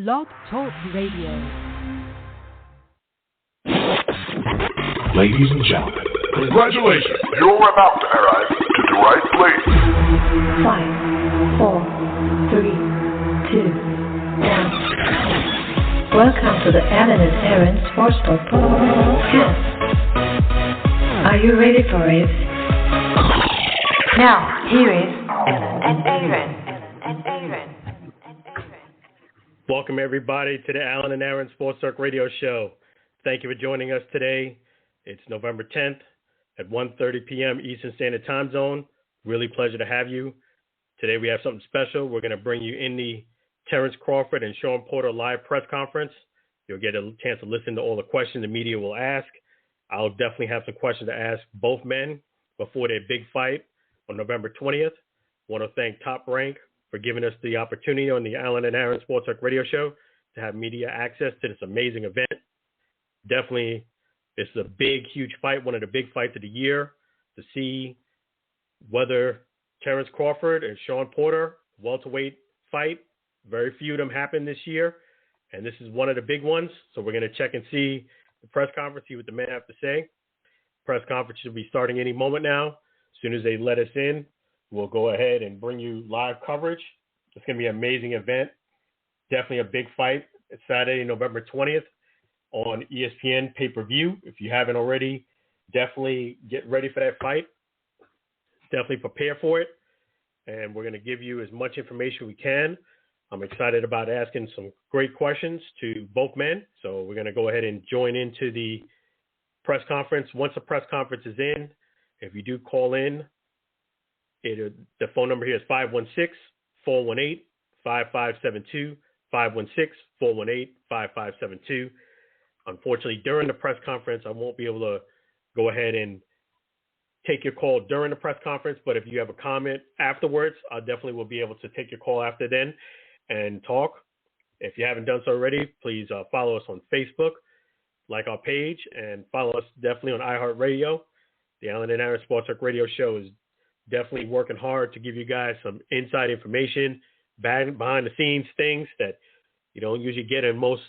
Blog Talk Radio. Ladies and gentlemen, congratulations. You're about to arrive to the right place. 5, 4, 3, 2, 1. Welcome to the Alan and Aaron Sportsbook Podcast. Are you ready for it? Now, here is Alan and Aaron. Welcome, everybody, to the Alan and Aaron Sports Talk Radio Show. Thank you for joining us today. It's November 10th at 1:30 p.m. Eastern Standard Time Zone. Really pleasure to have you. Today we have something special. We're going to bring you in the Terence Crawford and Shawn Porter live press conference. You'll get a chance to listen to all the questions the media will ask. I'll definitely have some questions to ask both men before their big fight on November 20th. I want to thank Top Rank for giving us the opportunity on the Alan and Aaron Sports Talk Radio Show to have media access to this amazing event. Definitely, this is a big, huge fight, one of the big fights of the year, to see whether Terence Crawford and Shawn Porter, welterweight fight. Very few of them happen this year, and this is one of the big ones. So we're going to check and see the press conference, see what the men have to say. Press conference should be starting any moment now. As soon as they let us in, we'll go ahead and bring you live coverage. It's going to be an amazing event. Definitely a big fight. It's Saturday, November 20th on ESPN pay-per-view. If you haven't already, definitely get ready for that fight. Definitely prepare for it. And we're going to give you as much information we can. I'm excited about asking some great questions to both men. So we're going to go ahead and join into the press conference. Once the press conference is in, if you do call in, the phone number here is 516-418-5572, 516-418-5572. Unfortunately, during the press conference, I won't be able to go ahead and take your call during the press conference, but if you have a comment afterwards, I definitely will be able to take your call after then and talk. If you haven't done so already, please follow us on Facebook, like our page, and follow us definitely on iHeartRadio. The Alan and Aaron Sports Talk Radio Show is definitely working hard to give you guys some inside information, behind the scenes things that you don't usually get in most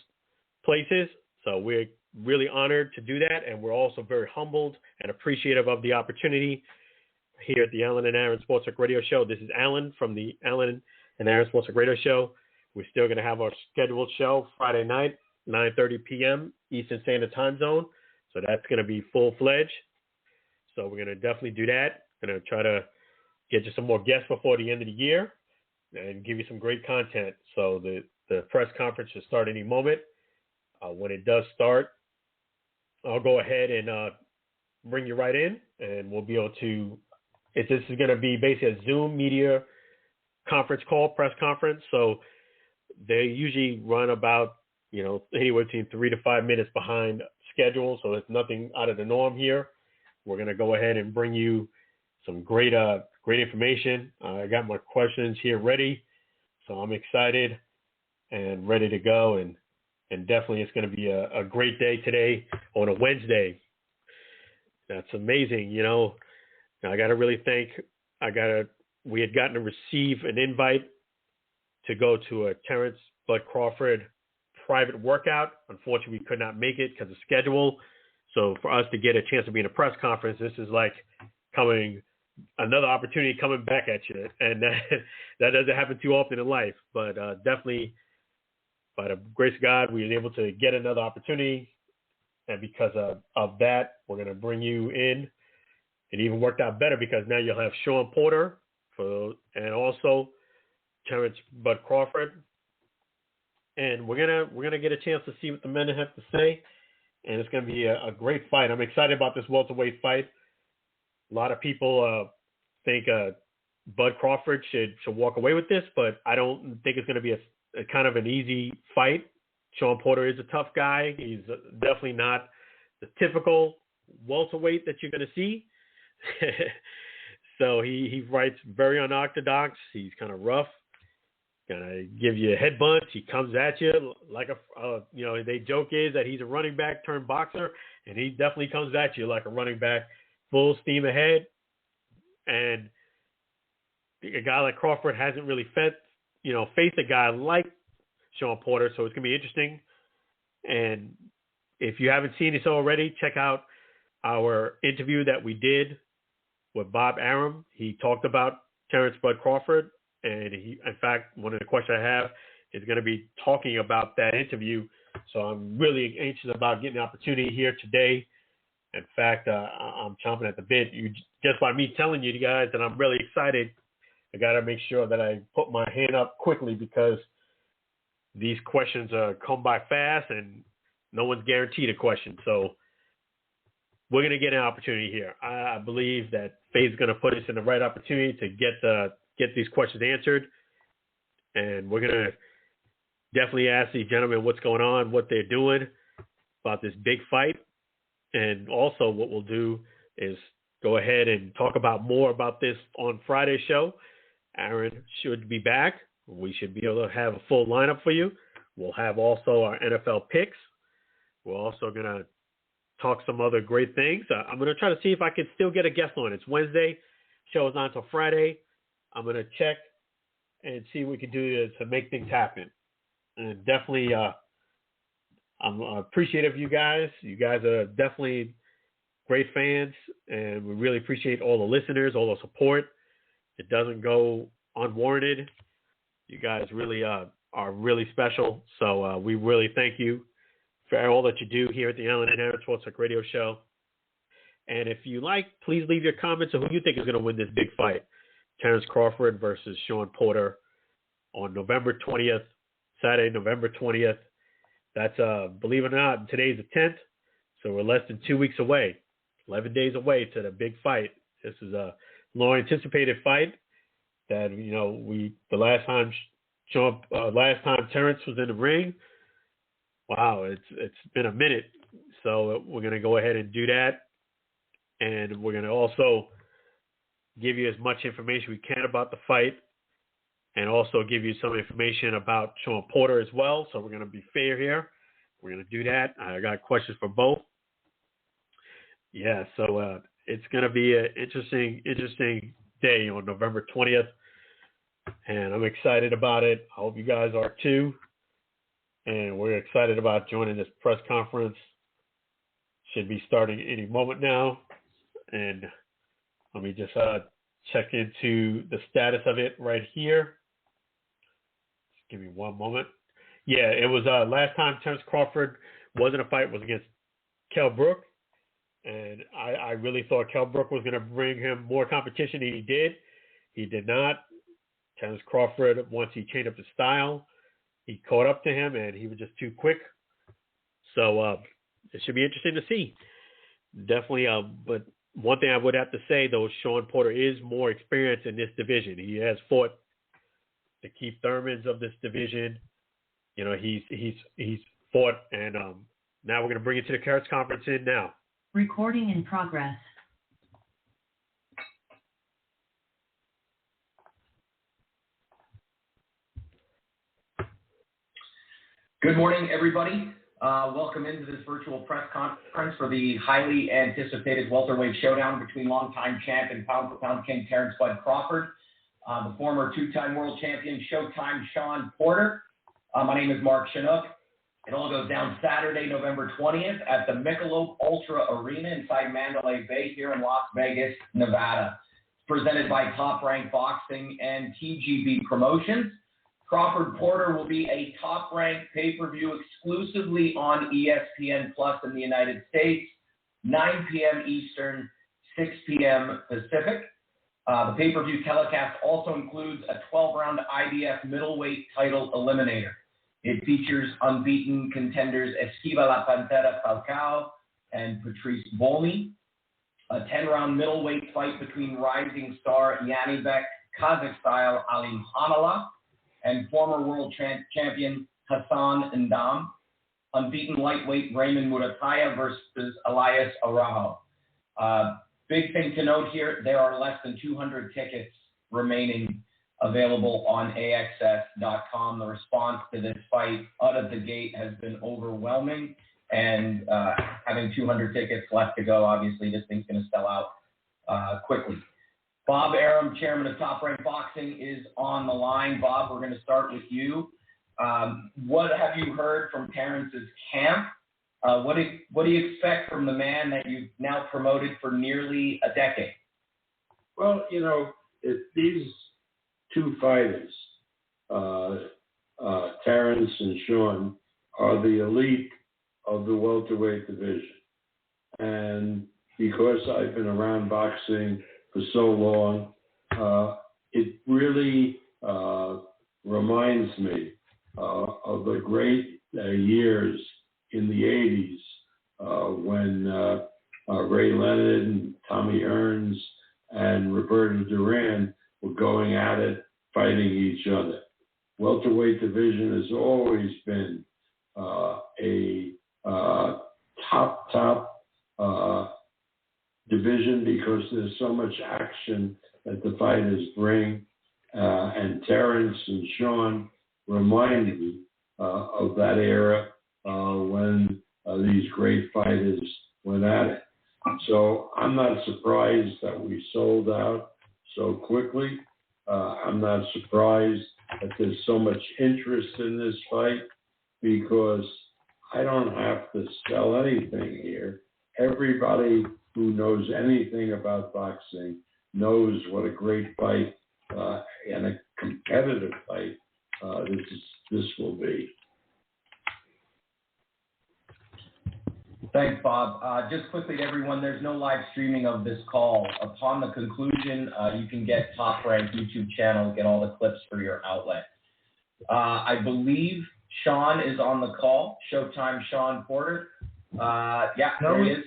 places. So we're really honored to do that, and we're also very humbled and appreciative of the opportunity here at the Alan and Aaron Sports Talk Radio Show. This is Alan from the Alan and Aaron Sports Talk Radio Show. We're still going to have our scheduled show Friday night, 9:30 p.m. Eastern Standard Time Zone. So that's going to be full-fledged. So we're going to definitely do that. Going to try to get you some more guests before the end of the year and give you some great content. So the press conference should start any moment. When it does start, I'll go ahead and bring you right in, and we'll be able to – this is going to be basically a Zoom media conference call, press conference. So they usually run about, anywhere between 3 to 5 minutes behind schedule. So it's nothing out of the norm here. We're going to go ahead and bring you some great information. I got my questions here ready, so I'm excited and ready to go. And definitely it's going to be a great day today on a Wednesday. That's amazing. I got to really thank, we had gotten to receive an invite to go to a Terence Bud Crawford private workout. Unfortunately, we could not make it because of schedule. So for us to get a chance to be in a press conference, this is like another opportunity coming back at you. And that doesn't happen too often in life. But definitely, by the grace of God, we were able to get another opportunity. And because of that, we're going to bring you in. It even worked out better because now you'll have Shawn Porter and also Terence Bud Crawford. And we're gonna get a chance to see what the men have to say. And it's going to be a great fight. I'm excited about this welterweight fight. A lot of people think Bud Crawford should walk away with this, but I don't think it's going to be a kind of an easy fight. Shawn Porter is a tough guy. He's definitely not the typical welterweight that you're going to see. So he fights very unorthodox. He's kind of rough. Gonna give you a headbutt. He comes at you like they joke is that he's a running back turned boxer, and he definitely comes at you like a running back, full steam ahead. And a guy like Crawford hasn't really faced a guy like Shawn Porter. So it's going to be interesting. And if you haven't seen this already, check out our interview that we did with Bob Arum. He talked about Terence Crawford. And in fact, one of the questions I have is going to be talking about that interview. So I'm really anxious about getting the opportunity here today. In fact, I'm chomping at the bit. Just by me telling you guys that I'm really excited, I got to make sure that I put my hand up quickly because these questions come by fast and no one's guaranteed a question. So we're going to get an opportunity here. I believe that Faye's going to put us in the right opportunity to get these questions answered. And we're going to definitely ask these gentlemen what's going on, what they're doing about this big fight. And also what we'll do is go ahead and talk about more about this on Friday's show. Aaron should be back. We should be able to have a full lineup for you. We'll have also our NFL picks. We're also going to talk some other great things. I'm going to try to see if I can still get a guest on. It's Wednesday. Show is not until Friday. I'm going to check and see what we can do to make things happen. And definitely, I'm appreciative of you guys. You guys are definitely great fans, and we really appreciate all the listeners, all the support. It doesn't go unwarranted. You guys really are really special. So we really thank you for all that you do here at the Alan and Aaron Sports Talk Radio Show. And if you like, please leave your comments on who you think is going to win this big fight. Terence Crawford versus Shawn Porter on November 20th, Saturday, November 20th. That's, believe it or not, today's the 10th, so we're less than 2 weeks away, 11 days away to the big fight. This is a long-anticipated fight that, the last time Terence was in the ring, wow, it's been a minute. So we're going to go ahead and do that, and we're going to also give you as much information we can about the fight and also give you some information about Shawn Porter as well. So we're going to be fair here. We're going to do that. I got questions for both. Yeah, so it's going to be an interesting day on November 20th, and I'm excited about it. I hope you guys are too. And we're excited about joining this press conference. Should be starting any moment now. And let me just check into the status of it right here. Just give me one moment. Yeah, it was last time Terence Crawford was in a fight was against Kell Brook. And I really thought Kell Brook was going to bring him more competition than he did. He did not. Terence Crawford, once he changed up the style, he caught up to him, and he was just too quick. So it should be interesting to see. Definitely. But one thing I would have to say, though, Shawn Porter is more experienced in this division. He has fought the Keith Thurmans of this division. He's fought, and now we're going to bring it to the Terence Conference in now. Recording in progress. Good morning, everybody. Welcome into this virtual press conference for the highly anticipated welterweight showdown between longtime champ and pound-for-pound king Terence Bud Crawford, the former two-time world champion Showtime Shawn Porter. My name is Mark Chinook. It all goes down Saturday, November 20th at the Michelob Ultra Arena inside Mandalay Bay here in Las Vegas, Nevada. It's presented by Top Rank Boxing and TGB Promotions. Crawford Porter will be a top-ranked pay-per-view exclusively on ESPN Plus in the United States, 9 p.m. Eastern, 6 p.m. Pacific. The pay-per-view telecast also includes a 12-round IBF middleweight title eliminator. It features unbeaten contenders Esquiva La Pantera Falcao and Patrice Volny. A 10-round middleweight fight between rising star Yanibek Kazakh-style Alim Hanala and former world champion Hassan Ndam. Unbeaten lightweight Raymond Murataya versus Elias Araujo. Big thing to note here, there are less than 200 tickets remaining available on AXS.com. The response to this fight out of the gate has been overwhelming, and having 200 tickets left to go, obviously this thing's going to sell out quickly. Bob Arum, chairman of Top Rank Boxing, is on the line. Bob, we're going to start with you. What have you heard from Terence's camp? What do you expect from the man that you've now promoted for nearly a decade? Well, these two fighters, Terence and Shawn, are the elite of the welterweight division. And because I've been around boxing for so long, it really reminds me of the great years in the 80s when Ray Leonard and Tommy Earns and Roberto Duran were going at it, fighting each other. Welterweight division has always been a top division because there's so much action that the fighters bring. And Terence and Shawn remind me of that era when these great fighters went at it. So I'm not surprised that we sold out so quickly. I'm not surprised that there's so much interest in this fight because I don't have to sell anything here. Everybody who knows anything about boxing knows what a great fight and a competitive fight this will be. Thanks, Bob. Just quickly to everyone, there's no live streaming of this call. Upon the conclusion, you can get Top Rank YouTube channel, get all the clips for your outlet. I believe Shawn is on the call. Showtime Shawn Porter. Yeah, there he is.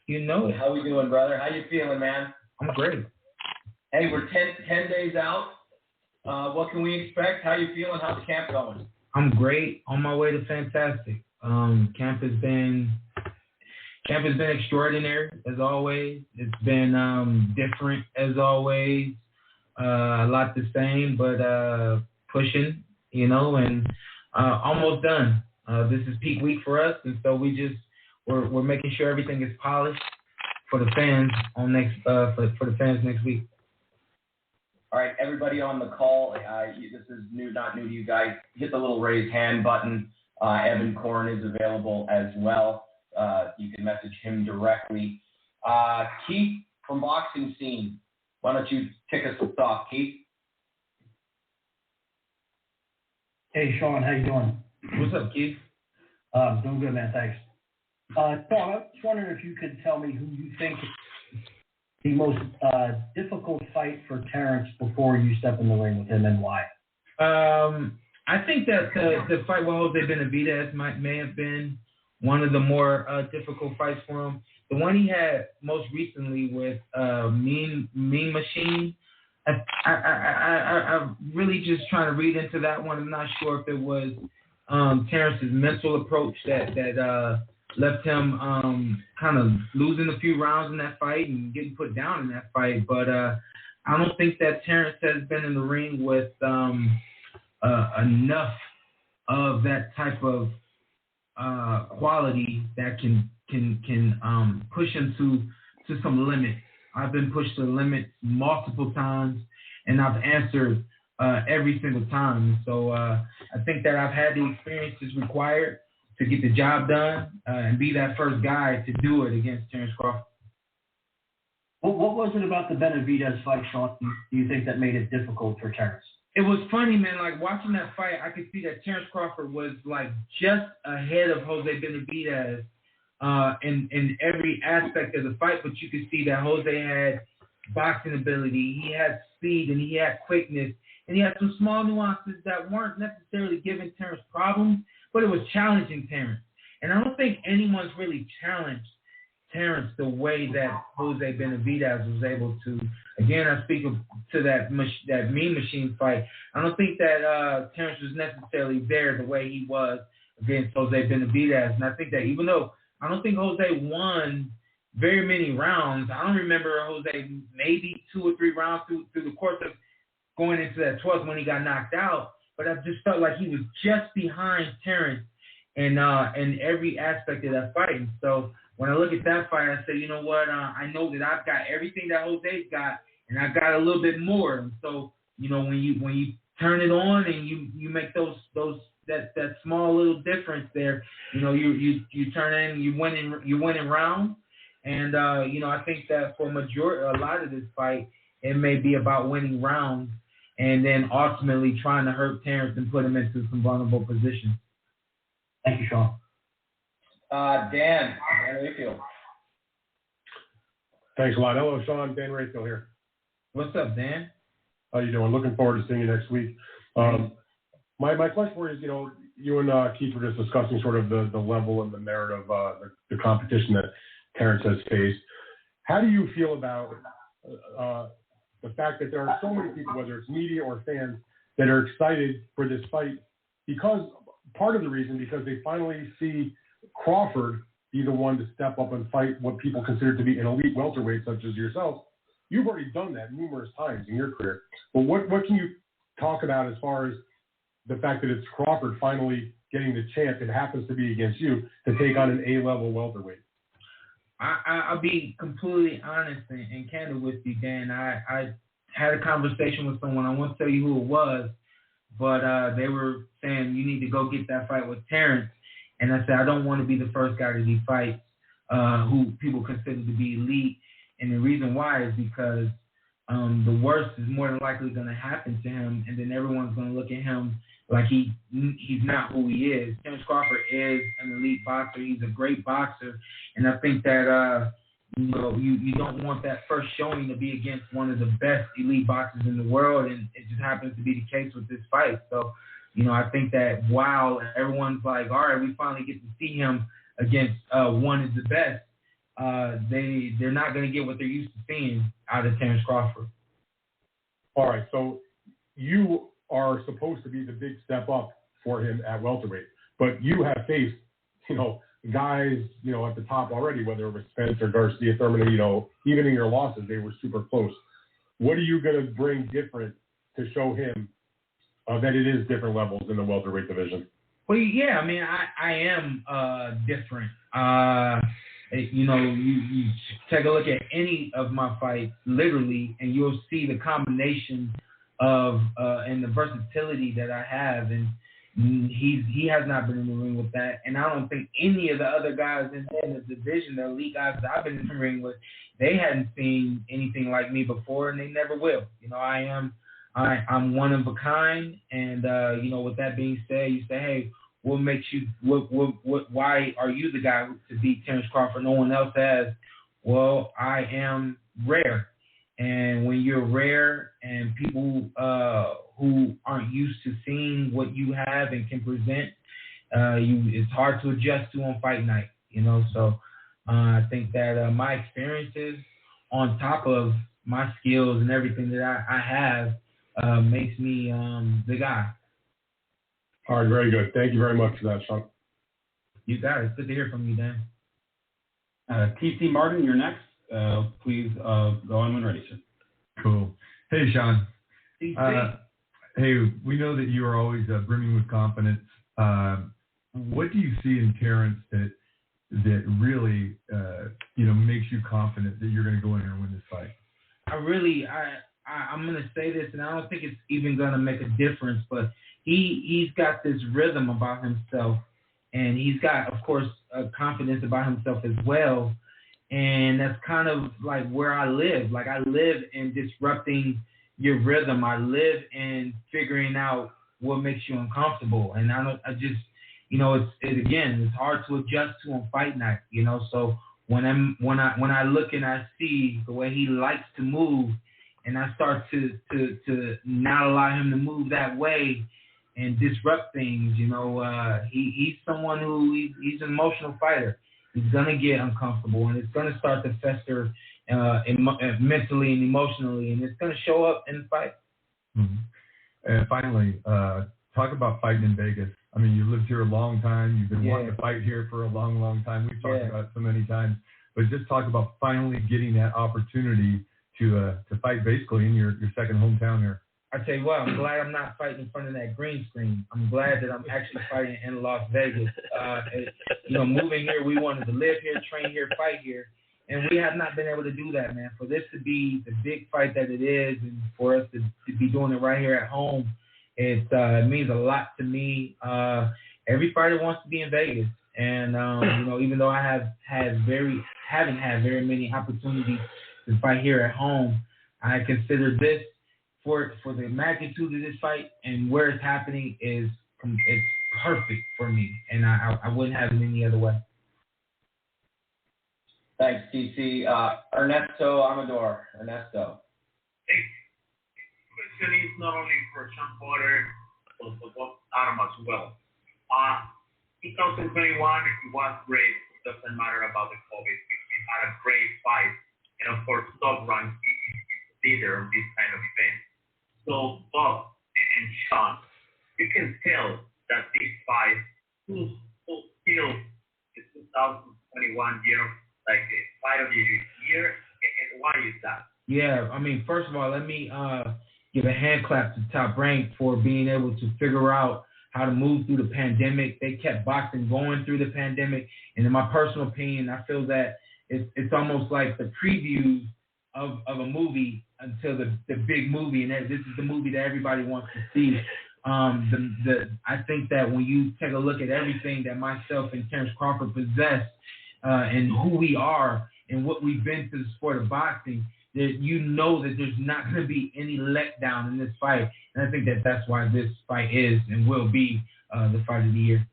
You know it. How we doing, brother? How you feeling, man? I'm great. Hey, we're 10 days out. What can we expect? How you feeling? How's camp going? I'm great. On my way to fantastic. Camp has been extraordinary as always. It's been different as always. A lot the same, but pushing, and almost done. This is peak week for us, and so we're making sure everything is polished for the fans for the fans next week. All right, everybody on the call, this is not new to you guys. Hit the little raise hand button. Evan Korn is available as well. You can message him directly. Keith from Boxing Scene, why don't you kick us off, Keith? Hey, Shawn, how you doing? What's up, Keith? Doing good, man. Thanks. Shawn, I was wondering if you could tell me who you think the most difficult fight for Terence before you step in the ring with him and why. I think that the fight with Jose Benavidez may have been one of the more difficult fights for him. The one he had most recently with Mean Machine, I'm really just trying to read into that one. I'm not sure if it was Terence's mental approach that left him kind of losing a few rounds in that fight and getting put down in that fight. But I don't think that Terence has been in the ring with enough of that type of quality that can push him to some limit. I've been pushed to the limit multiple times, and I've answered every single time. So I think that I've had the experiences required to get the job done and be that first guy to do it against Terence Crawford. What was it about the Benavidez fight, Shawn, do you think that made it difficult for Terence? It was funny, man. Like, watching that fight, I could see that Terence Crawford was, like, just ahead of Jose Benavidez in every aspect of the fight. But you could see that Jose had boxing ability, he had speed, and he had quickness. And he had some small nuances that weren't necessarily giving Terence problems, but it was challenging Terence. And I don't think anyone's really challenged Terence the way that Jose Benavidez was able to. Again, I speak to that Mean Machine fight. I don't think that Terence was necessarily there the way he was against Jose Benavidez. And I think that even though I don't think Jose won very many rounds, I don't remember Jose maybe 2 or 3 rounds through the course of going into that 12th when he got knocked out. But I just felt like he was just behind Terence in every aspect of that fight. And so when I look at that fight, I say, you know what? I know that I've got everything that Jose's got, and I've got a little bit more. And so, when you turn it on and you make those that small little difference there. You know, you turn in, you winning rounds, and you know, I think that for a lot of this fight, it may be about winning rounds, and then ultimately trying to hurt Terence and put him into some vulnerable positions. Thank you, Shawn. Dan Rayfield. Thanks a lot. Hello, Shawn. Dan Rayfield here. What's up, Dan? How you doing? Looking forward to seeing you next week. My question for you is, you know, you and Keith were just discussing sort of the level and the merit of the competition that Terence has faced. How do you feel about the fact that there are so many people, whether it's media or fans, that are excited for this fight? Because part of the reason, because they finally see Crawford be the one to step up and fight what people consider to be an elite welterweight such as yourself. You've already done that numerous times in your career. But what can you talk about as far as the fact that it's Crawford finally getting the chance, it happens to be against you, to take on an A-level welterweight? I'll be completely honest and candid with you, Dan. I had a conversation with someone. I won't tell you who it was, but they were saying you need to go get that fight with Terence. And I said, I don't want to be the first guy that he fights who people consider to be elite. And the reason why is because the worst is more than likely going to happen to him, and then everyone's going to look at him like he's not who he is. Terence Crawford is an elite boxer. He's a great boxer, and I think that you don't want that first showing to be against one of the best elite boxers in the world, and it just happens to be the case with this fight. So, you know, I think that while everyone's like, all right, we finally get to see him against one of the best, they're not going to get what they're used to seeing out of Terence Crawford. All right, so you are supposed to be the big step up for him at welterweight, but you have faced, you know, guys, you know, at the top already, whether it was Spencer, Garcia, Thurman, you know, even in your losses, they were super close. What are you going to bring different to show him that it is different levels in the welterweight division? Well, yeah, I mean, I am different. You know, you take a look at any of my fights, literally, and you'll see the combination of and the versatility that I have, and he has not been in the ring with that, and I don't think any of the other guys in the division, the elite guys that I've been in the ring with, they hadn't seen anything like me before, and they never will. You know, I'm one of a kind, and you know, with that being said, you say, hey, what makes you? Why are you the guy to beat Terence Crawford? No one else has. Well, I am rare, and when you're rare, and people who aren't used to seeing what you have and can present, it's hard to adjust to on fight night. You know, so I think that my experiences, on top of my skills and everything that I have, makes me the guy. All right, very good. Thank you very much for that, Shawn. You got it. Good to hear from you, Dan. TC Martin, you're next. Please go on when ready, sir. Cool. Hey, Shawn. TC. Hey, we know that you are always brimming with confidence. What do you see in Terence that really makes you confident that you're going to go in there and win this fight? I'm going to say this, and I don't think it's even going to make a difference, but he's got this rhythm about himself, and he's got, of course, confidence about himself as well, and that's kind of like where I live. Like, I live in disrupting your rhythm. I live in figuring out what makes you uncomfortable, and it's hard to adjust to on fight night, you know. So when I look and I see the way he likes to move, and I start to not allow him to move that way and disrupt things, you know, he's someone he's an emotional fighter. He's gonna get uncomfortable, and it's gonna start to fester mentally and emotionally, and it's gonna show up in the fight. Mm-hmm. And finally, talk about fighting in Vegas. I mean, you lived here a long time. You've been wanting to fight here for a long, long time. We've talked about it so many times, but just talk about finally getting that opportunity to fight basically in your second hometown here. I tell you what, I'm glad I'm not fighting in front of that green screen. I'm glad that I'm actually fighting in Las Vegas. Moving here, we wanted to live here, train here, fight here, and we have not been able to do that, man. For this to be the big fight that it is, and for us to be doing it right here at home, It means a lot to me. Every fighter wants to be in Vegas, and even though I haven't had very many opportunities to fight here at home, I consider this for the magnitude of this fight and where it's happening it's perfect for me, and I wouldn't have it any other way. Thanks, TC. Ernesto Amador. Ernesto. Hey, question is not only for Shawn Porter, but for Adam as well. 2021, it was great. It doesn't matter about the COVID. We had a great fight, and of course, Top Rank is leader of this kind of event. So, Bob and Shawn, you can tell that this fight will still the 2021 year, like the fight of the year, and why is that? Yeah, I mean, first of all, let me give a hand clap to Top Rank for being able to figure out how to move through the pandemic. They kept boxing going through the pandemic, and in my personal opinion, I feel that it's almost like the preview of a movie until the big movie, and this is the movie that everybody wants to see. I think that when you take a look at everything that myself and Terence Crawford possess, and who we are and what we've been to the sport of boxing, that you know that there's not going to be any letdown in this fight. And I think that that's why this fight is and will be the fight of the year.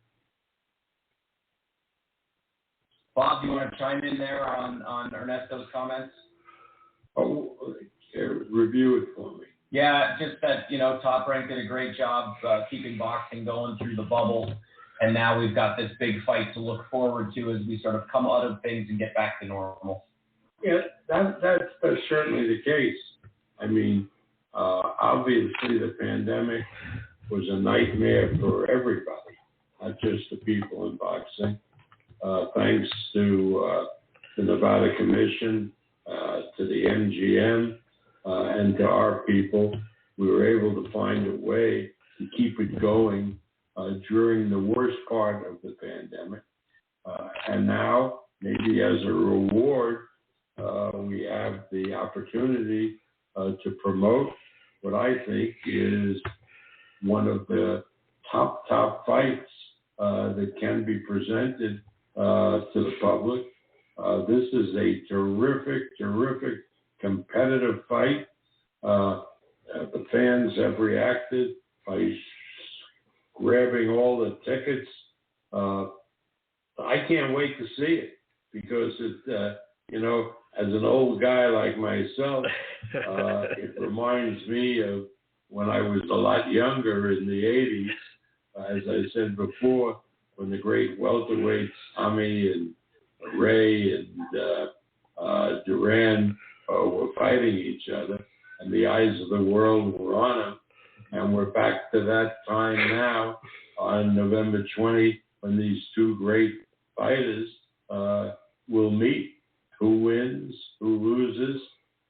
Bob, do you want to chime in there on Ernesto's comments? Oh, review it for me. Yeah, just that, Top Rank did a great job keeping boxing going through the bubble. And now we've got this big fight to look forward to as we sort of come out of things and get back to normal. Yeah, that's certainly the case. I mean, obviously the pandemic was a nightmare for everybody, not just the people in boxing. Thanks to the Nevada Commission, to the MGM, and to our people, we were able to find a way to keep it going during the worst part of the pandemic. And now, maybe as a reward, we have the opportunity to promote what I think is one of the top fights that can be presented to the public. This is a terrific competitive fight. The fans have reacted by grabbing all the tickets. I can't wait to see it because it, as an old guy like myself, it reminds me of when I was a lot younger in the 80s. As I said before, when the great welterweights, Tommy and Ray and Duran were fighting each other, and the eyes of the world were on them. And we're back to that time now on November 20, when these two great fighters will meet. Who wins, who loses,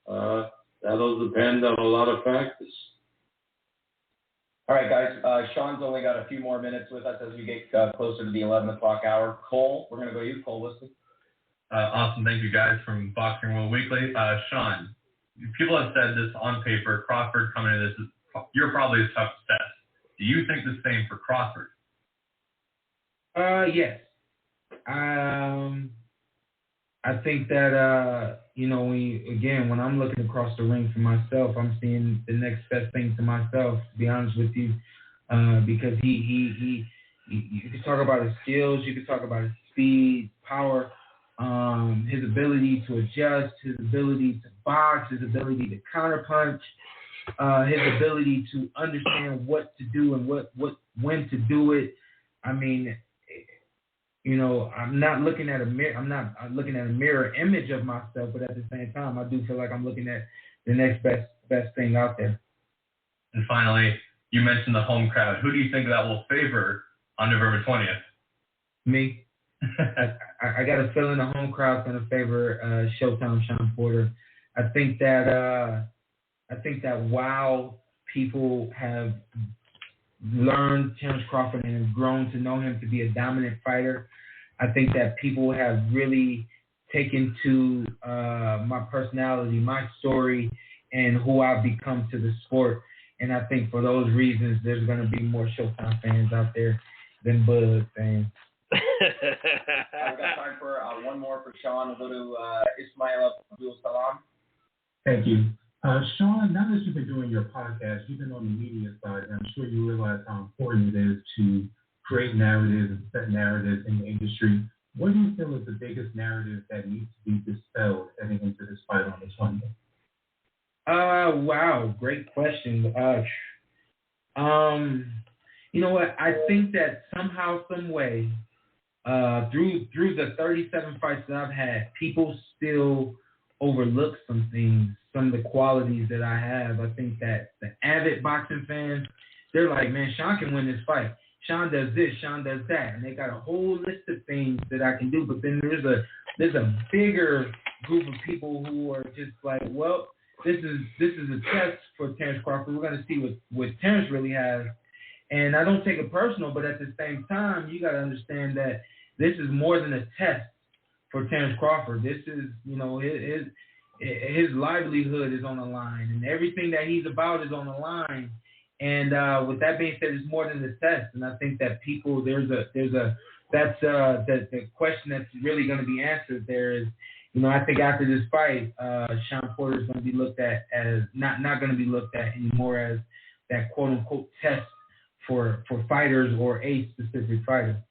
that'll depend on a lot of factors. All right, guys. Shawn's only got a few more minutes with us as we get closer to the 11 o'clock hour. Cole, we're going to go to you. Cole Wisley. Awesome. Thank you, guys, from Boxing World Weekly. Shawn, people have said this on paper. Crawford coming to this, you're probably a tough test. Do you think the same for Crawford? Yes. I think that, when I'm looking across the ring for myself, I'm seeing the next best thing to myself, to be honest with you, because you can talk about his skills, you can talk about his speed, power, his ability to adjust, his ability to box, his ability to counterpunch, his ability to understand what to do and when to do it. I mean, I'm not looking at a mirror. I'm not looking at a mirror image of myself, but at the same time, I do feel like I'm looking at the next best thing out there. And finally, you mentioned the home crowd. Who do you think that will favor on November 20th? Me. I got a feeling the home crowd's going to favor Showtime Shawn Porter. I think that while people have learned Terence Crawford and have grown to know him to be a dominant fighter, I think that people have really taken to my personality, my story, and who I've become to the sport. And I think for those reasons, there's going to be more Showtime fans out there than Bud fans. I've got time for one more for Shawn. We'll go to Ismail Abdul Salam. Thank you. Shawn, now that you've been doing your podcast, you've been on the media side, and I'm sure you realize how important it is to create narratives and set narratives in the industry. What do you feel is the biggest narrative that needs to be dispelled heading into this fight on this Sunday? Wow, great question. You know what? I think that somehow, some way, through the 37 fights that I've had, people still overlook some things, some of the qualities that I have. I think that the avid boxing fans, they're like, man, Shawn can win this fight. Shawn does this, Shawn does that, and they got a whole list of things that I can do. But then there's a bigger group of people who are just like, well, this is a test for Terence Crawford. We're going to see what Terence really has. And I don't take it personal, but at the same time, you got to understand that this is more than a test for Terence Crawford. This is, you know, his livelihood is on the line, and everything that he's about is on the line. And with that being said, it's more than the test. And I think that people, that's the question that's really going to be answered there is, you know, I think after this fight, Shawn Porter is going to be looked at as not going to be looked at anymore as that quote unquote test for fighters or a specific fighter.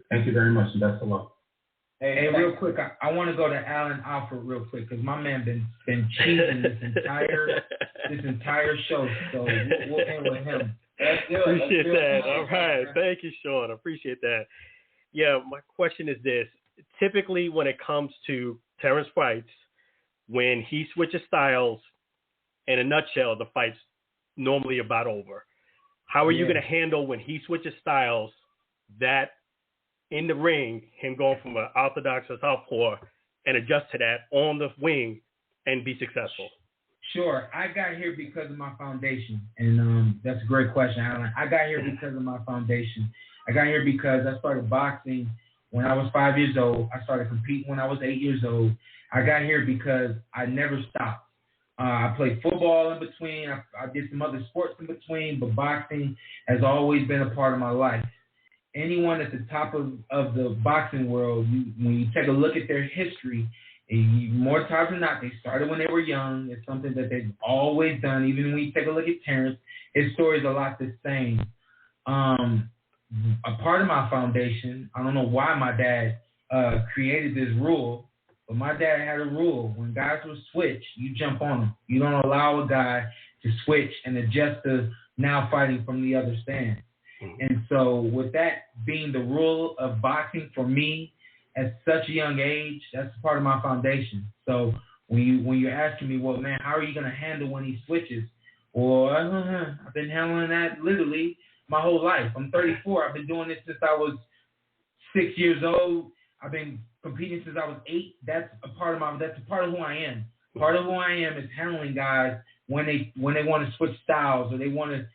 Thank you very much, and best of luck. Hey, real quick, I want to go to Alan Alford real quick because my man been cheating this entire show, so we'll end with him. Let's do it. Appreciate that. All right, thank you, Shawn. I appreciate that. Yeah, my question is this: typically, when it comes to Terence fights, when he switches styles, in a nutshell, the fight's normally about over. How are you going to handle when he switches styles? That in the ring, him going from an orthodox to southpaw and adjust to that on the wing and be successful? Sure. I got here because of my foundation. And that's a great question, Alan. I got here because of my foundation. I got here because I started boxing when I was 5 years old. I started competing when I was 8 years old. I got here because I never stopped. I played football in between. I did some other sports in between, but boxing has always been a part of my life. Anyone at the top of the boxing world, when you take a look at their history, more times than not, they started when they were young. It's something that they've always done. Even when you take a look at Terence, his story is a lot the same. A part of my foundation, I don't know why my dad created this rule, but my dad had a rule. When guys will switch, you jump on them. You don't allow a guy to switch and adjust to now fighting from the other stand. And so with that being the rule of boxing for me at such a young age, that's part of my foundation. So when you're asking me, well, man, how are you going to handle when he switches? Well, I've been handling that literally my whole life. I'm 34. I've been doing this since I was 6 years old. I've been competing since I was 8. That's a part of who I am. Part of who I am is handling guys when they want to switch styles or they want to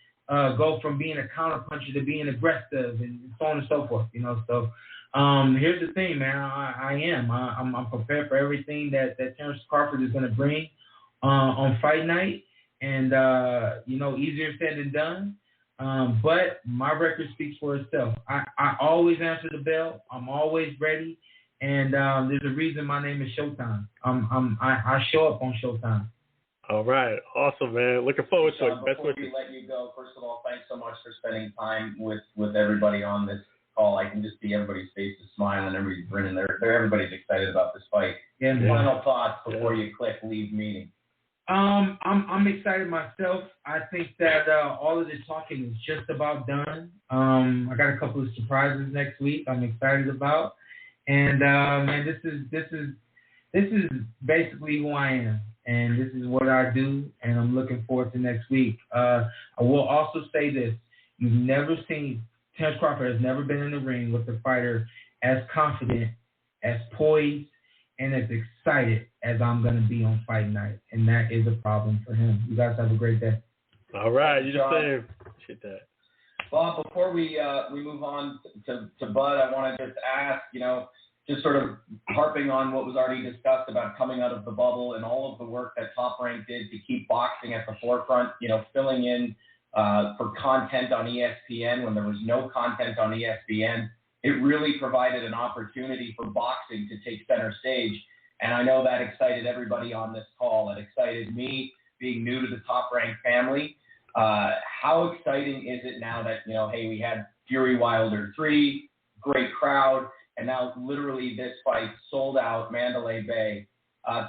go from being a counterpuncher to being aggressive and so on and so forth, you know. So here's the thing, man. I'm prepared for everything that Terence Crawford is going to bring on fight night, and you know, easier said than done. But my record speaks for itself. I always answer the bell. I'm always ready, and there's a reason my name is Showtime. I show up on Showtime. All right. Awesome, man. Looking forward to it. Before we let you go, first of all, thanks so much for spending time with everybody on this call. I can just see everybody's faces smiling, everybody's grinning. Everybody's excited about this fight. And final thoughts before you click leave meeting. I'm excited myself. I think that all of this talking is just about done. I got a couple of surprises next week I'm excited about. And man, this is basically who I am. And this is what I do, and I'm looking forward to next week. I will also say this. You've never seen, Terence Crawford has never been in the ring with a fighter as confident, as poised, and as excited as I'm going to be on fight night. And that is a problem for him. You guys have a great day. All right. You the same. Appreciate that. Bob, before we move on to Bud, I want to just ask, you know, just sort of harping on what was already discussed about coming out of the bubble and all of the work that Top Rank did to keep boxing at the forefront, filling in for content on ESPN when there was no content on ESPN. It really provided an opportunity for boxing to take center stage. And I know that excited everybody on this call. It excited me, being new to the Top Rank family. How exciting is it now that, hey, we had Fury Wilder 3, great crowd, and now literally this fight sold out, Mandalay Bay.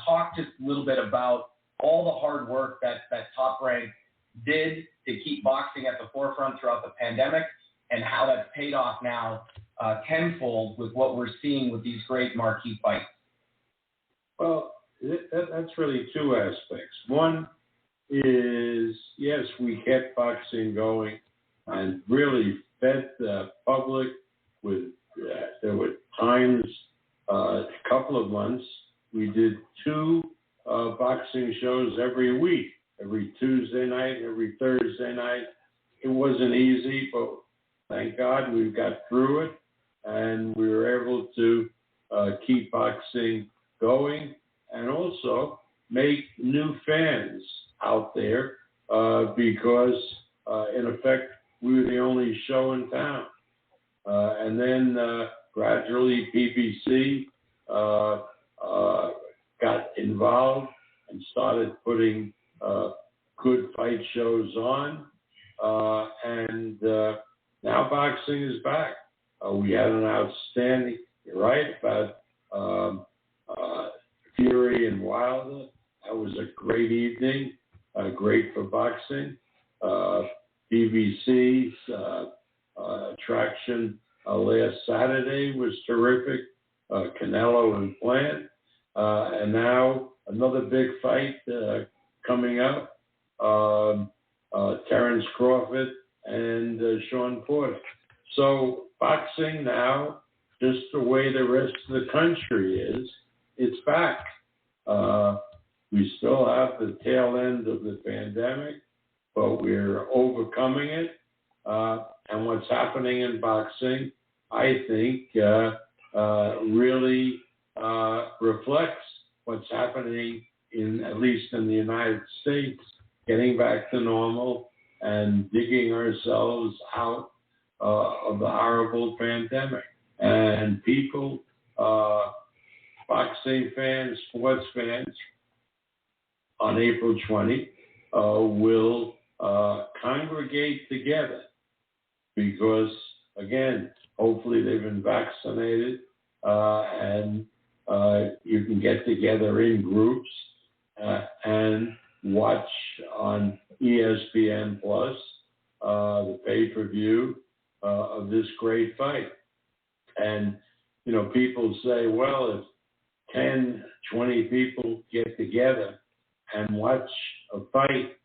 Talk just a little bit about all the hard work that Top Rank did to keep boxing at the forefront throughout the pandemic and how that's paid off now tenfold with what we're seeing with these great marquee fights. Well, that's really two aspects. One is, yes, we kept boxing going and really fed the public with, there were times, a couple of months, we did 2 boxing shows every week, every Tuesday night, every Thursday night. It wasn't easy, but thank God we got through it and we were able to keep boxing going and also make new fans out there because, in effect, we were the only show in town. And then gradually PBC got involved and started putting good fight shows on. And now boxing is back. We had an outstanding, you're right, about Fury and Wilder. That was a great evening, great for boxing. BBC's attraction last Saturday was terrific. Canelo and Plant. And now another big fight coming up. Terence Crawford and Shawn Porter. So boxing now, just the way the rest of the country is, it's back. We still have the tail end of the pandemic, but we're overcoming it. And what's happening in boxing, I think, really reflects what's happening at least in the United States, getting back to normal and digging ourselves out of the horrible pandemic. And people, boxing fans, sports fans, on April 20, will congregate together because, again, hopefully they've been vaccinated and you can get together in groups and watch on ESPN Plus the pay-per-view of this great fight. And, people say, well, if 10, 20 people get together and watch a fight,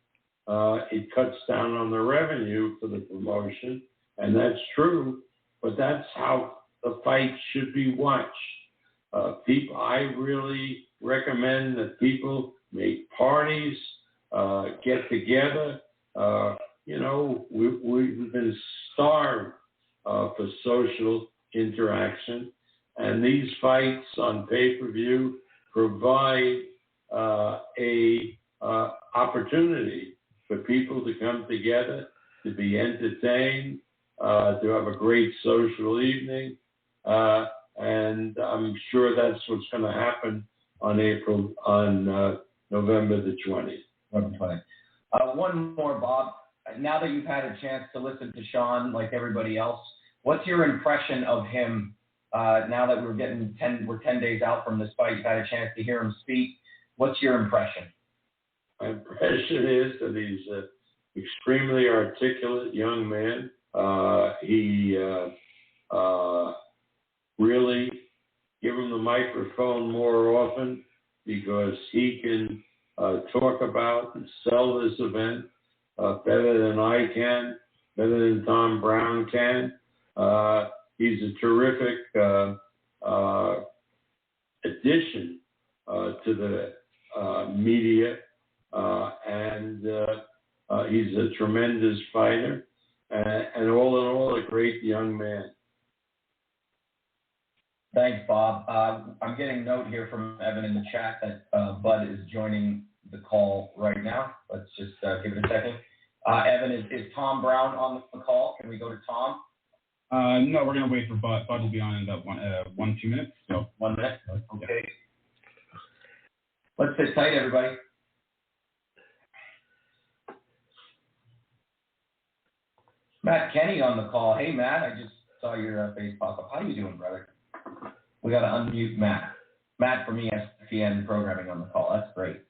it cuts down on the revenue for the promotion, and that's true, but that's how the fight should be watched. I really recommend that people make parties, get together. We've been starved for social interaction, and these fights on pay-per-view provide a opportunity for people to come together, to be entertained, to have a great social evening, and I'm sure that's what's going to happen on November the 20th. One more, Bob. Now that you've had a chance to listen to Shawn like everybody else, what's your impression of him now that we're 10 days out from this fight? You've had a chance to hear him speak. What's your impression? My impression is that he's an extremely articulate young man. He really give him the microphone more often because he can talk about and sell this event better than I can, better than Tom Brown can. He's a terrific addition to the media, and he's a tremendous fighter, and all in all, a great young man. Thanks, Bob. I'm getting a note here from Evan in the chat that Bud is joining the call right now. Let's just give it a second. Evan, is Tom Brown on the call? Can we go to Tom? No, we're going to wait for Bud. Bud will be on in about 2 minutes. So 1 minute? Okay. Let's sit tight, everybody. Matt Kenny on the call. Hey, Matt, I just saw your face pop up. How you doing, brother? We got to unmute Matt. Matt from ESPN Programming on the call. That's great.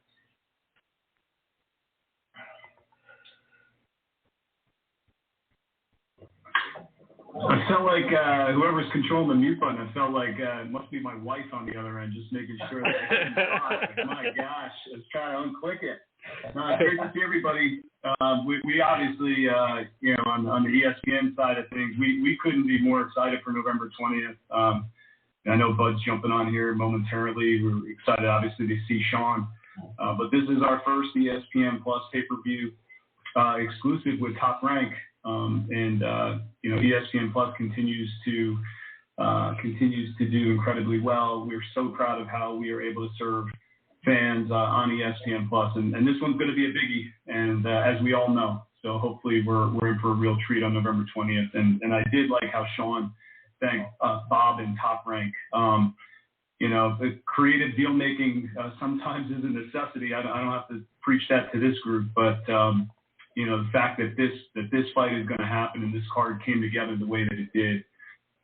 I felt like whoever's controlling the mute button, I felt like it must be my wife on the other end, just making sure that I didn't talk. My gosh, let's try to unclick it. Great to see everybody. We obviously, on the ESPN side of things, we couldn't be more excited for November 20th. I know Bud's jumping on here momentarily. We're excited, obviously, to see Shawn. But this is our first ESPN Plus pay-per-view exclusive with Top Rank. ESPN Plus continues to do incredibly well. We're so proud of how we are able to serve fans on ESPN Plus, and this one's going to be a biggie, and as we all know. So hopefully we're in for a real treat on November 20th. And I did like how Shawn thanked Bob and Top Rank. The creative deal making sometimes is a necessity. I don't have to preach that to this group, but the fact that this fight is going to happen and this card came together the way that it did,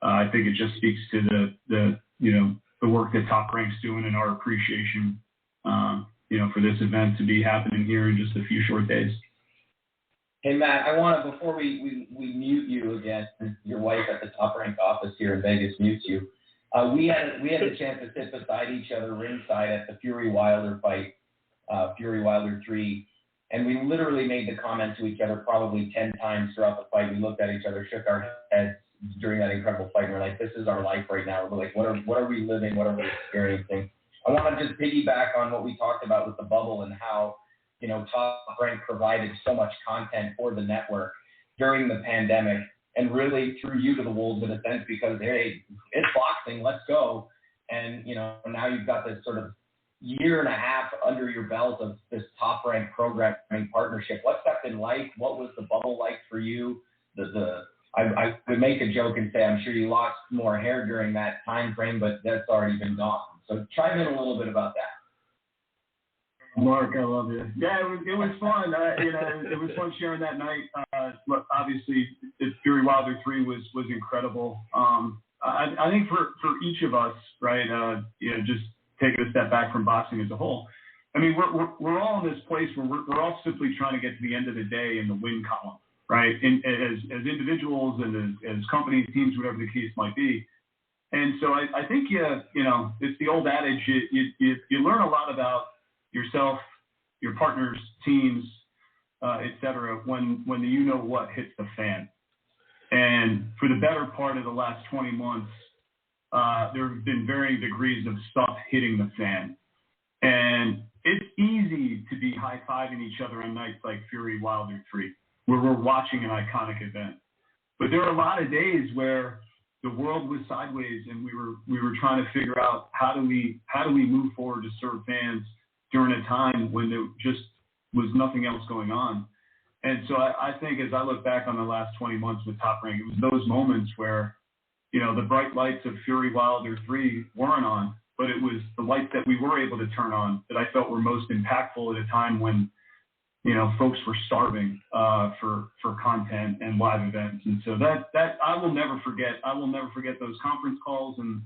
I think it just speaks to the work that Top Rank's doing and our appreciation, for this event to be happening here in just a few short days. Hey, Matt, I want to, before we mute you again, your wife at the Top Rank office here in Vegas mutes you. We had a chance to sit beside each other ringside at the Fury Wilder fight, Fury Wilder 3. And we literally made the comment to each other probably 10 times throughout the fight. We looked at each other, shook our heads during that incredible fight. And we're like, this is our life right now. We're like, what are we living? What are we experiencing? I want to just piggyback on what we talked about with the bubble and how, Top Rank provided so much content for the network during the pandemic and really threw you to the wolves in a sense because, hey, it's boxing, let's go. And, now you've got this sort of year and a half under your belt of this Top Rank programming partnership. What's that been like? What was the bubble like for you? I would make a joke and say I'm sure you lost more hair during that time frame, but that's already been gone. So chime in a little bit about that. Mark, I love you. Yeah, it was fun. It was fun sharing that night. Look, obviously, Fury Wilder 3 was incredible. I think for each of us, right, just taking a step back from boxing as a whole, I mean, we're all in this place where we're all simply trying to get to the end of the day in the win column, right? As individuals and as companies, teams, whatever the case might be. And so I think it's the old adage: you learn a lot about yourself, your partners, teams, et cetera, when the what hits the fan. And for the better part of the last 20 months, there have been varying degrees of stuff hitting the fan. And it's easy to be high-fiving each other on nights like Fury Wilder 3, where we're watching an iconic event. But there are a lot of days where the world was sideways and we were trying to figure out how do we move forward to serve fans during a time when there just was nothing else going on. And so I think as I look back on the last 20 months with Top Rank, it was those moments where, the bright lights of Fury Wilder 3 weren't on, but it was the lights that we were able to turn on that I felt were most impactful at a time when, folks were starving for content and live events. And so that I will never forget. I will never forget those conference calls and,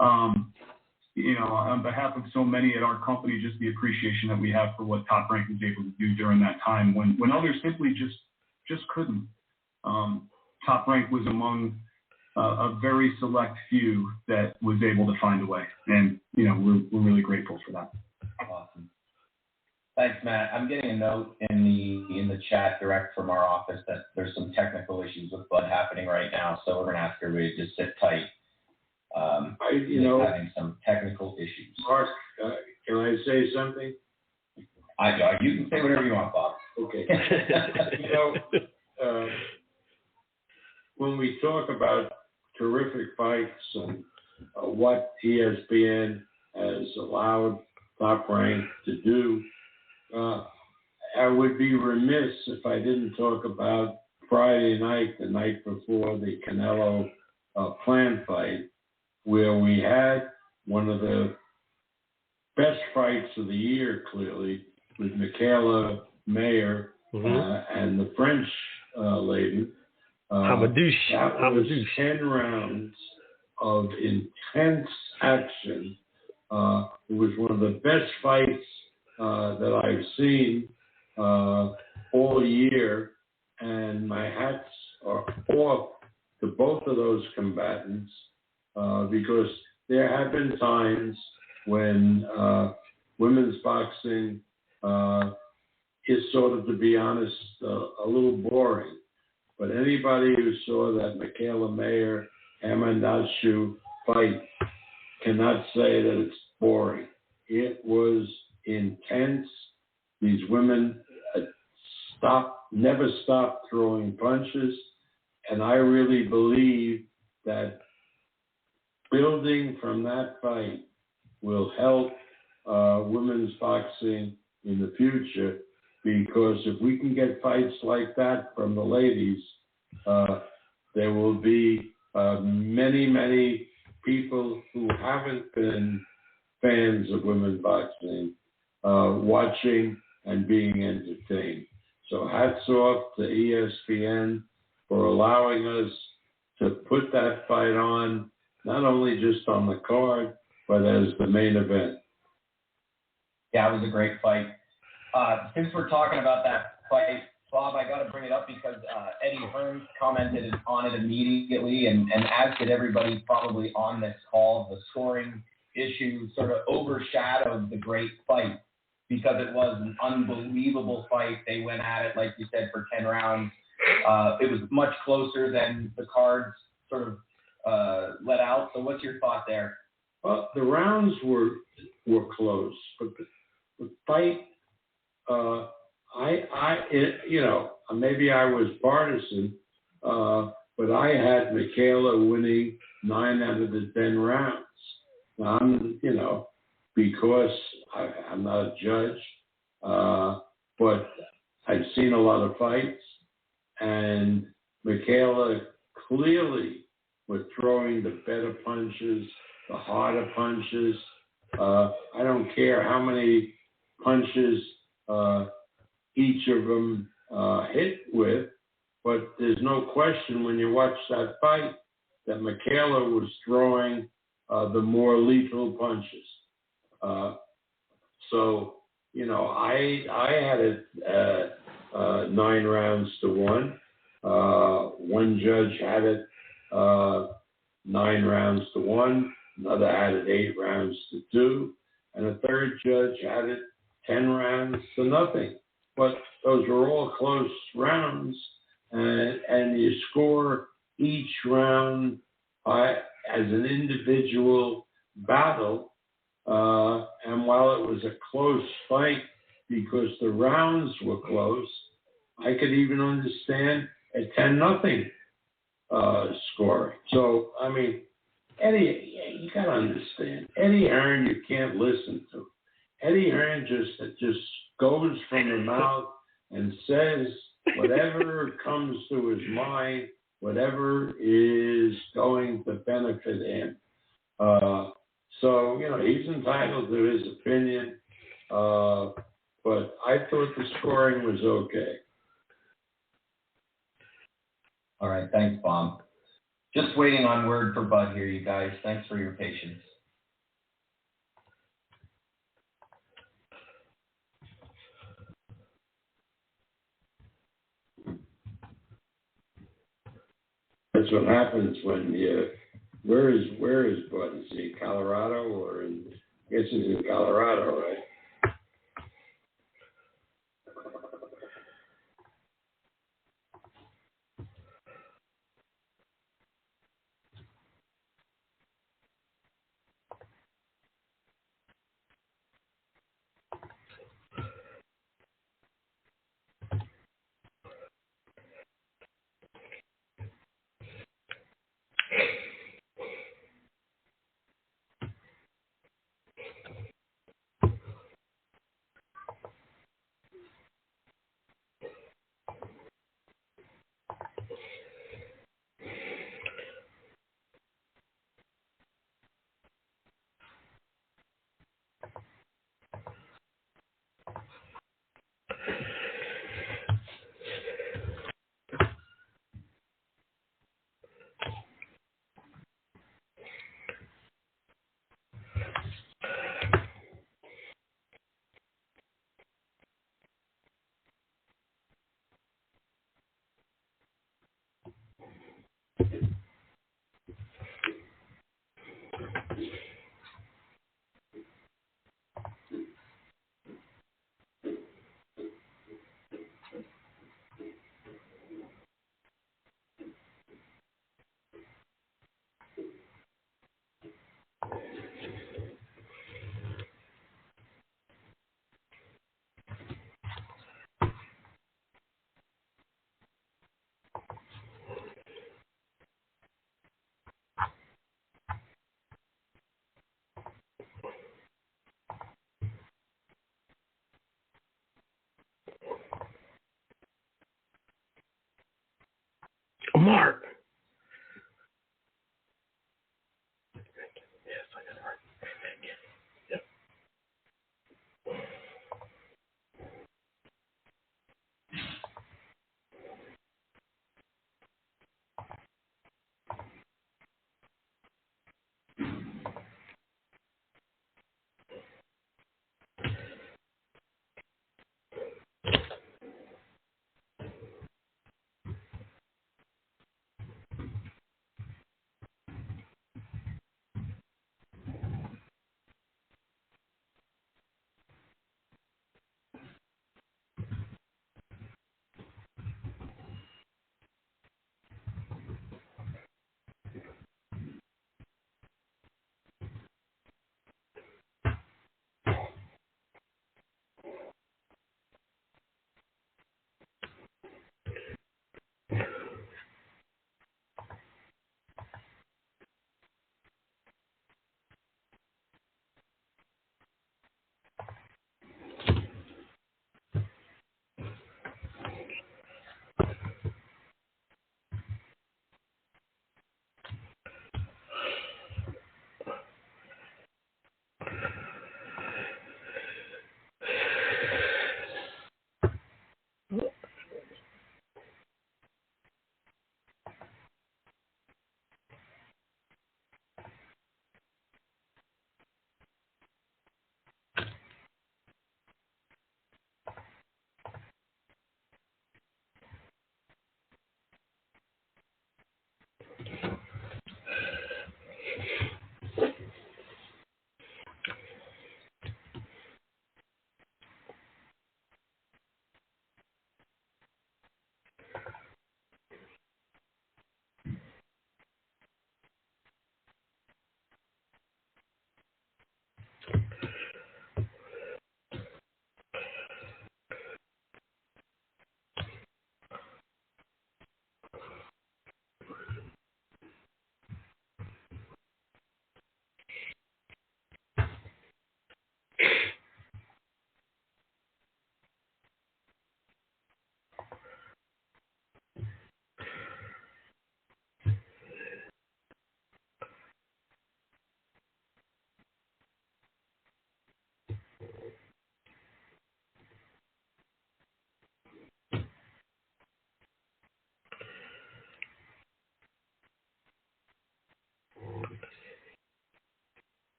on behalf of so many at our company, just the appreciation that we have for what Top Rank was able to do during that time when others simply just couldn't. Top Rank was among a very select few that was able to find a way. And, we're really grateful for that. Awesome. Thanks, Matt. I'm getting a note in the chat direct from our office that there's some technical issues with Bud happening right now. So we're going to ask everybody to just sit tight. Having some technical issues. Mark, can I say something? You can say whatever you want, Bob. Okay. When we talk about terrific fights and what ESPN has allowed Top Rank to do. I would be remiss if I didn't talk about Friday night, the night before the Canelo Plant fight, where we had one of the best fights of the year, clearly, with Michaela Mayer and the French lady. Hamadouche. That was 10 rounds of intense action. It was one of the best fights that I've seen all year, and my hats are off to both of those combatants because there have been times when women's boxing is sort of, to be honest, a little boring. But anybody who saw that Michaela Mayer Hamadouche fight cannot say that it's boring. It was intense. These women never stopped throwing punches, and I really believe that building from that fight will help women's boxing in the future, because if we can get fights like that from the ladies, there will be many, many people who haven't been fans of women's boxing watching and being entertained. So hats off to ESPN for allowing us to put that fight on, not only just on the card, but as the main event. Yeah, it was a great fight. Since we're talking about that fight, Bob, I got to bring it up because Eddie Hearn commented on it immediately, and as did everybody probably on this call. The scoring issue sort of overshadowed the great fight because it was an unbelievable fight. They went at it, like you said, for 10 rounds. It was much closer than the cards sort of let out. So what's your thought there? Well, the rounds were close, but the fight, maybe I was partisan, but I had Michaela winning 9 out of the 10 rounds. Now, because I'm not a judge, but I've seen a lot of fights, and Michaela clearly was throwing the better punches, the harder punches. I don't care how many punches each of them hit with, but there's no question when you watch that fight that Michaela was throwing the more lethal punches. I had it 9 rounds to 1. One judge had it 9 rounds to 1. Another had it 8 rounds to 2. And a third judge had it 10 rounds to nothing. But those were all close rounds, and you score each round as an individual battle. And while it was a close fight because the rounds were close, I could even understand a 10-0 scoring. So, Eddie, you got to understand, Eddie Hearn you can't listen to. Eddie Hearn just goes from the mouth and says whatever comes to his mind, whatever is going to benefit him. He's entitled to his opinion, but I thought the scoring was okay. All right, thanks, Bob. Just waiting on word for Bud here, you guys. Thanks for your patience. That's what happens when where is Bud? Is he in Colorado or I guess he's in Colorado, right? Mark. Yes, I got it right. Yep.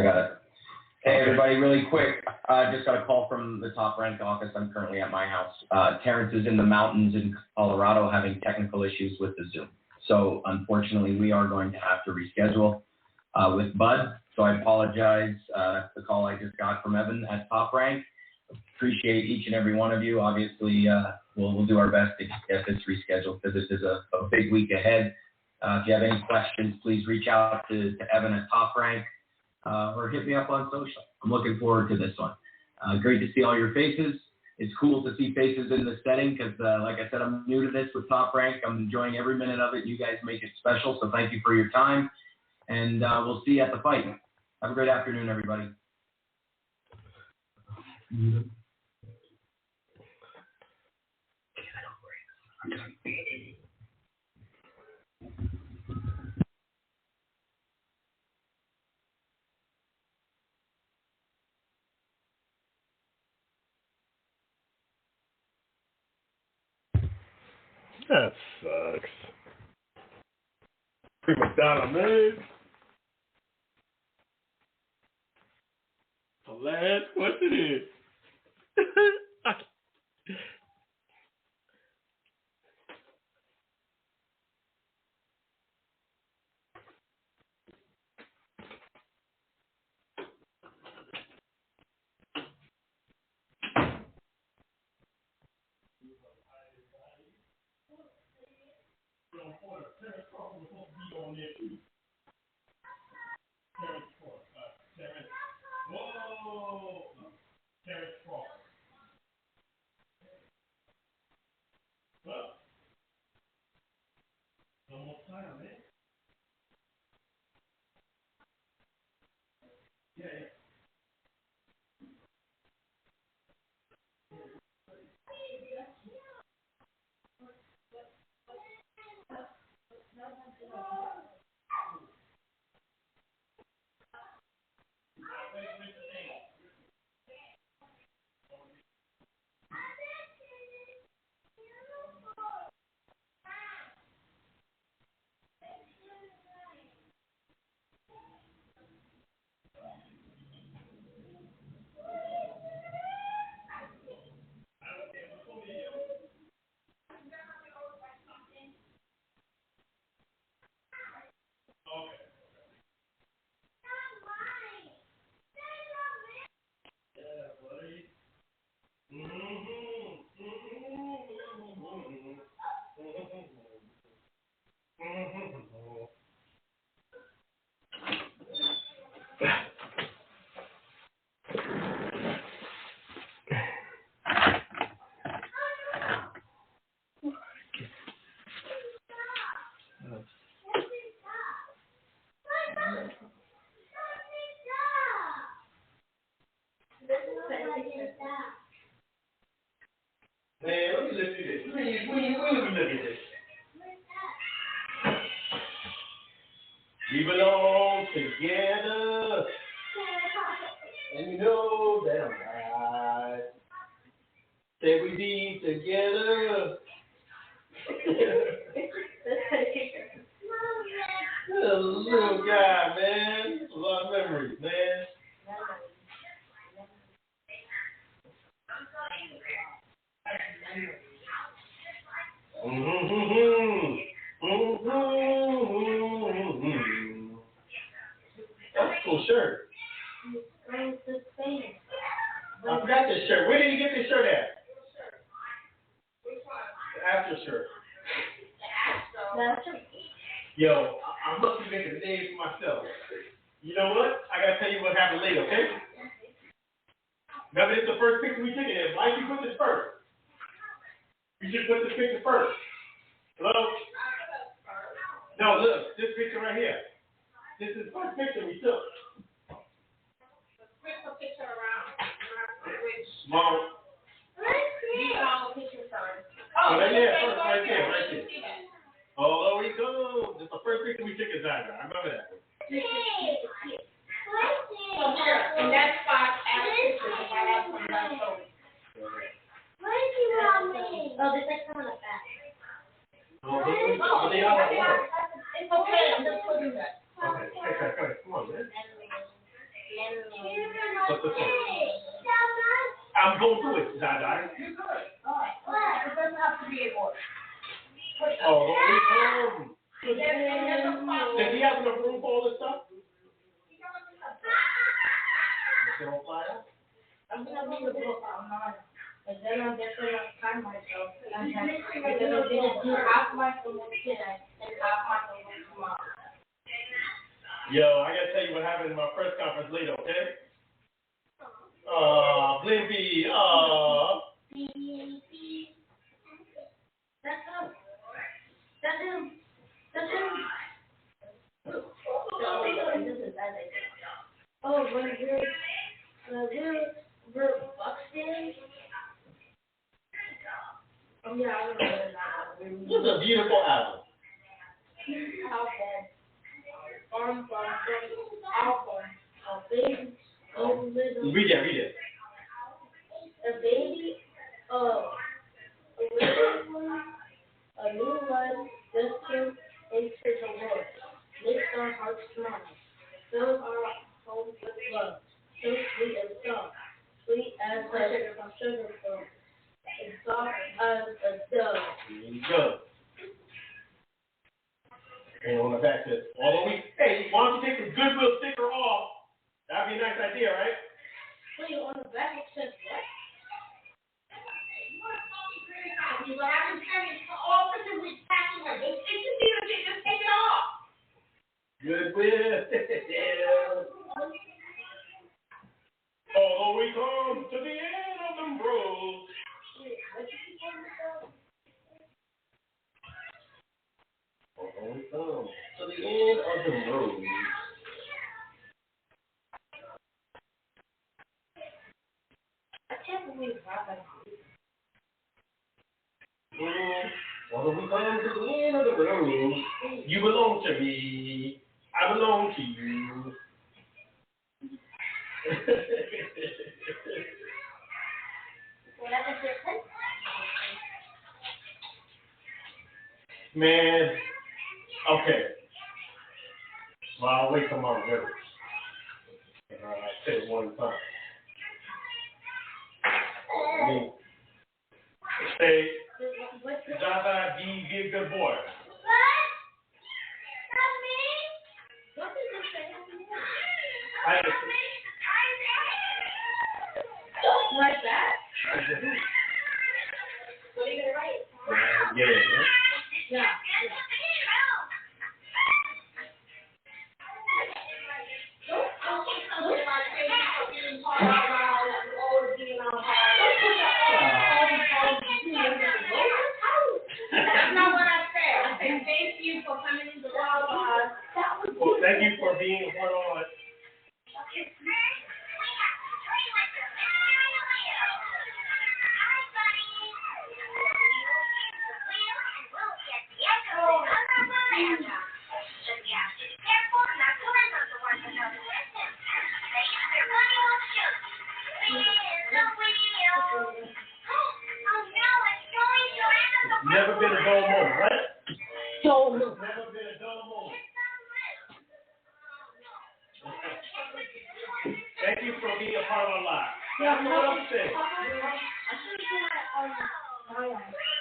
I got it. Hey, everybody, really quick. Just got a call from the Top Rank office. I'm currently at my house. Terence is in the mountains in Colorado having technical issues with the Zoom. So, unfortunately, we are going to have to reschedule with Bud. So, I apologize. That's the call I just got from Evan at Top Rank. Appreciate each and every one of you. Obviously, we'll do our best to get this rescheduled because this is a big week ahead. If you have any questions, please reach out to Evan at Top Rank. Or hit me up on social. I'm looking forward to this one. Great to see all your faces. It's cool to see faces in this setting because, like I said, I'm new to this with Top Rank. I'm enjoying every minute of it. You guys make it special, so thank you for your time. And we'll see you at the fight. Have a great afternoon, everybody. That sucks. Prima donna, man. The last question is. Terence Crawford was supposed to be on there too. Terence Crawford. Terence Crawford. Well, no more time, man. Yeah. Man, let me look at this. Let me look at this. We belong together. And you know that I'm right. That we be together. Little guy, man. A lot of memories, man. That's a cool shirt. I forgot this shirt. Where did you get this shirt at? The Astro shirt. Yo, I must be making a name for myself. You know what? I gotta tell you what happened later, okay? Remember, this is the first picture we took in there. Why did you put this first? You should put this picture first. Hello? No, look, this picture right here. This is the first picture we took. Flip the picture around. Mom. These are all the pictures first. Oh, right there, first, right there. Oh, there we go. This is the first picture we took in Zaga. I remember that. So here, in that spot, add pictures if I have some left over. Oh, there's like some on the back. Oh, they all at once. It's okay, I'm just putting that. Okay, come on, man. Let's go. I'm going through it, Zai. You're good. It doesn't have to be a boy. Oh, Does he have enough room for all this stuff? I'm gonna bring the book out mine. And then I'm just gonna time myself. And then I'm gonna do half my homework today and half my homework tomorrow. Yo, I gotta tell you what happened in my press conference later, okay? Blimpy, That's him. That's him. That's him. Oh, we're Buxton. Oh, yeah, I remember that. This is a beautiful album. Album. A baby. Read it. A baby. A little one. A new life just came into the world. Makes our hearts smile. Fills our homes with love. So sweet and soft. Sweet as a sugar plum. And soft as a dove. There you go. And on the back says, although hey, why don't you take the Goodwill sticker off? That'd be a nice idea, right? Wait, on the back it says what? What I've been saying is all the with packing her. It's easy to just take it off. Goodwill. Although we come to the end of the road. Although we come to the end of the road. I can't believe that. Although we come to the end of the road, you belong to me. I belong to you. Man, okay. Well, I'll wait till my lyrics. Say it one time. Say, Java, be a good boy. Like that? What are you gonna write? Yeah. That's not what I said. I said thank you for coming into the world. Well, thank you for being a part of it. Never been a dull moment, right? So never been a dull moment. Thank you for being a part of our lives. That's what I'm saying.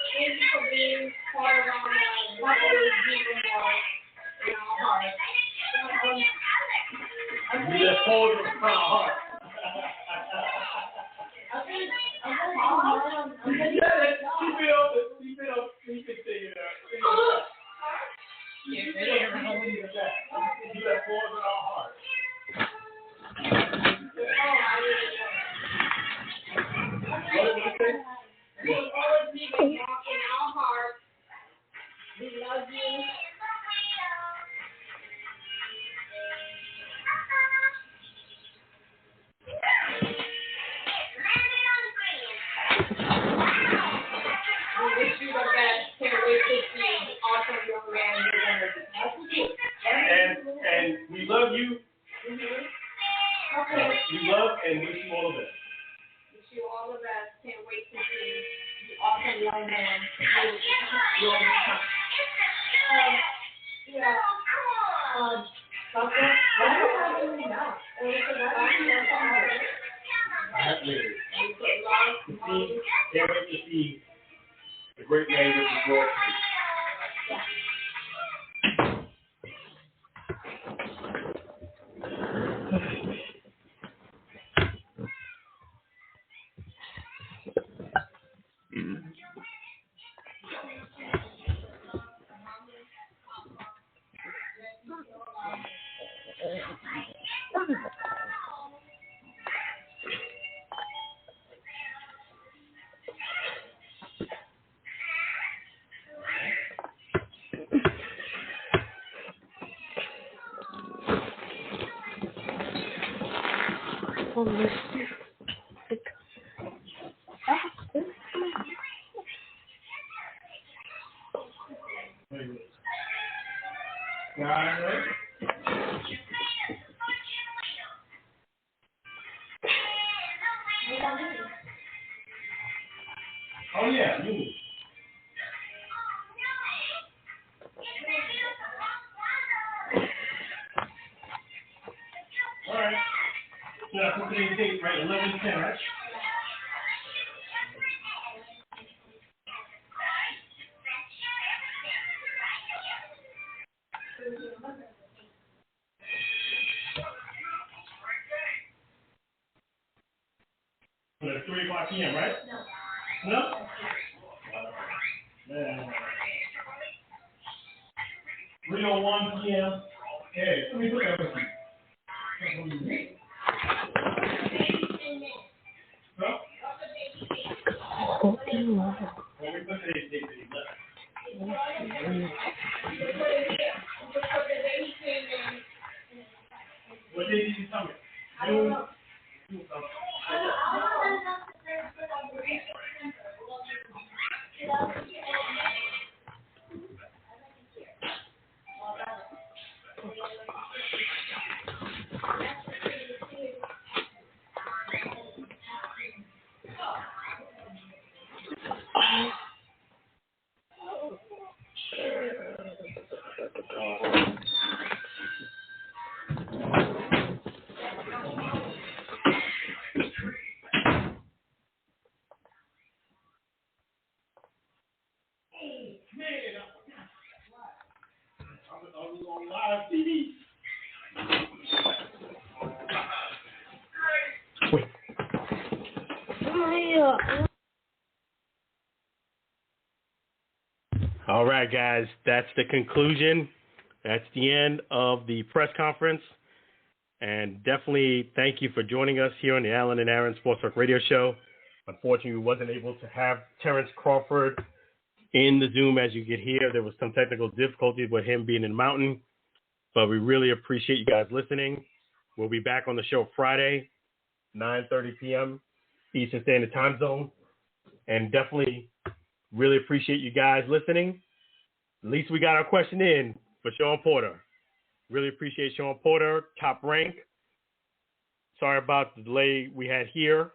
Thank you for being part of our lives. Not always being in our hearts. We just hold it from our heart. You can say it. You just hold it in our heart. What did you say? We always be in our hearts. We love you. We wish you the best. Can't wait to see the awesome young man you're going to be. And we love you. Okay. We love and wish you all the best. Wish you all the best. Can't wait to see the awesome young man you'll become. Yeah. Doctor, why are you having me now? Can't wait to see the great man that you brought to me. Oh yeah, you. All right. So I put today's date right, 11/10, right? So it's 3:00 p.m., right? No. No? 3:01 p.m. Hey, let me put that with you. No? Let me put today's date to 11. What day did you tell me? All right, guys, that's the conclusion. That's the end of the press conference. And definitely thank you for joining us here on the Alan and Aaron Sports Talk Radio Show. Unfortunately, we wasn't able to have Terence Crawford in the Zoom as you could hear. There was some technical difficulties with him being in the mountain, but we really appreciate you guys listening. We'll be back on the show Friday, 9:30 p.m. Eastern Standard Time Zone. And definitely really appreciate you guys listening. At least we got our question in for Shawn Porter. Really appreciate Shawn Porter, top rank. Sorry about the delay we had here.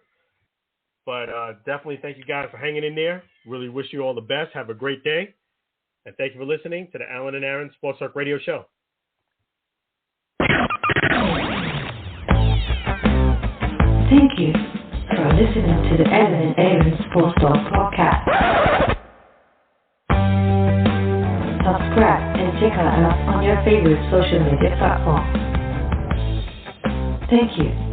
But definitely thank you guys for hanging in there. Really wish you all the best. Have a great day. And thank you for listening to the Alan and Aaron Sports Talk Radio Show. Thank you for listening to the Alan and Aaron Sports Talk Podcast. Subscribe and check us out on your favorite social media platform. Thank you.